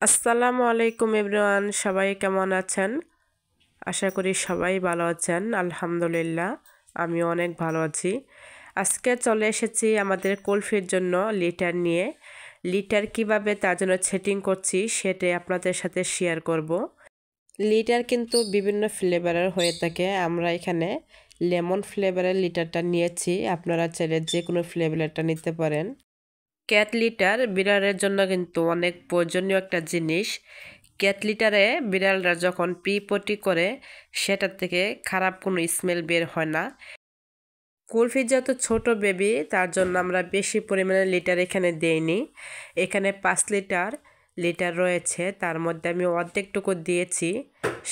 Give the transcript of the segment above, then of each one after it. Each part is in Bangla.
আসসালামু আলাইকুম এভরিওয়ান, সবাই কেমন আছেন? আশা করি সবাই ভালো আছেন। আলহামদুলিল্লাহ, আমি অনেক ভালো আছি। আজকে চলে এসেছি আমাদের কুলফির জন্য লিটার নিয়ে। লিটার কিভাবে তার জন্য সেটিং করছি সেটাই আপনাদের সাথে শেয়ার করব। লিটার কিন্তু বিভিন্ন ফ্লেভারের হয়ে থাকে। আমরা এখানে লেমন ফ্লেভারের লিটারটা নিয়েছি, আপনারা চাইলে যে কোনো ফ্লেভারটা নিতে পারেন। ক্যাট লিটার বিড়ালের জন্য কিন্তু অনেক প্রয়োজনীয় একটা জিনিস। ক্যাট লিটারে বিড়ালরা যখন পটি করে সেটার থেকে খারাপ কোনো স্মেল বের হয় না। কুলফি যত ছোট বেবি তার জন্য আমরা বেশি পরিমাণে লিটার এখানে দেইনি। এখানে 5 লিটার রয়েছে, তার মধ্যে আমি অর্ধেকটুকু দিয়েছি।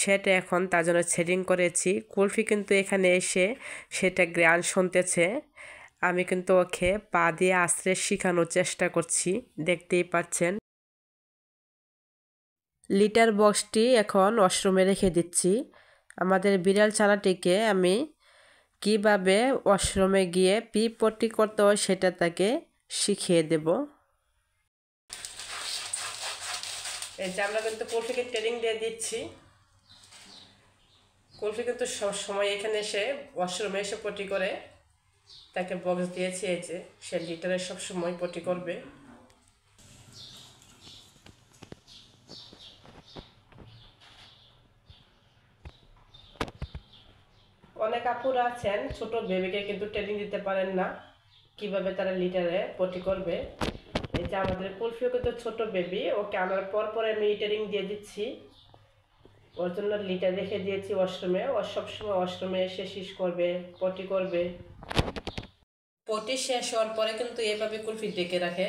সেটা এখন তার জন্য সেটিং করেছি। কুলফি কিন্তু এখানে এসে সেটা গ্রান শুনতেছে। আমি কিন্তু ওকে পা দিয়ে আশ্রে শেখানোর চেষ্টা করছি, দেখতেই পাচ্ছেন। লিটার বক্সটি এখন ওয়াশরুমে রেখে দিচ্ছি। আমাদের বিড়াল ছানাটিকে আমি কিভাবে ওয়াশরুমে গিয়ে পটি করতে হয় সেটা তাকে শিখিয়ে দেব। এই যে আমরা কিন্তু কুলফিকে ট্রেনিং দিয়ে দিচ্ছি। কুলফি কিন্তু সবসময় এখানে এসে ওয়াশরুমে এসে পটি করে। তাকে বক্স দিয়েছি, এই যে সে লিটারে সবসময় পটি করবে। অনেক আপুরা আছেন ছোট বেবিকে কিন্তু ট্রেনিং দিতে পারেন না কিভাবে তারা লিটারে পটি করবে। এই যে আমাদের কুলফিও কিন্তু ছোট বেবি, ওকে আনার পর আমি ট্রেনিং দিয়ে দিচ্ছি। ওর জন্য লিটার রেখে দিয়েছি ওয়াশরুমে। ও সবসময় ওয়াশরুমে এসে শিস করবে, পটি করবে। পটি শেষ হওয়ার পরে কিন্তু এভাবে কুলফি ডেকে রাখে,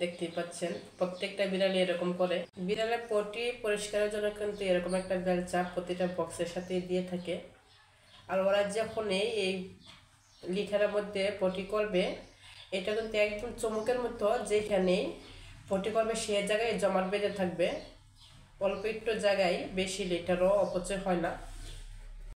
দেখতেই পাচ্ছেন। প্রত্যেকটা বিড়ালি এরকম করে। বিড়ালের পটি পরিষ্কারের জন্য কিন্তু এরকম একটা বেলচা প্রতিটা বক্সের সাথে দিয়ে থাকে। আর ওরা যখন এই লিটারের মধ্যে পটি করবে, এটা কিন্তু একদম চমকের মতো, যেখানে পটি করবে সে জায়গায় জমাট বেঁধে থাকবে। অল্প একটু জায়গায় বেশি লিটারও অপচয় হয় না।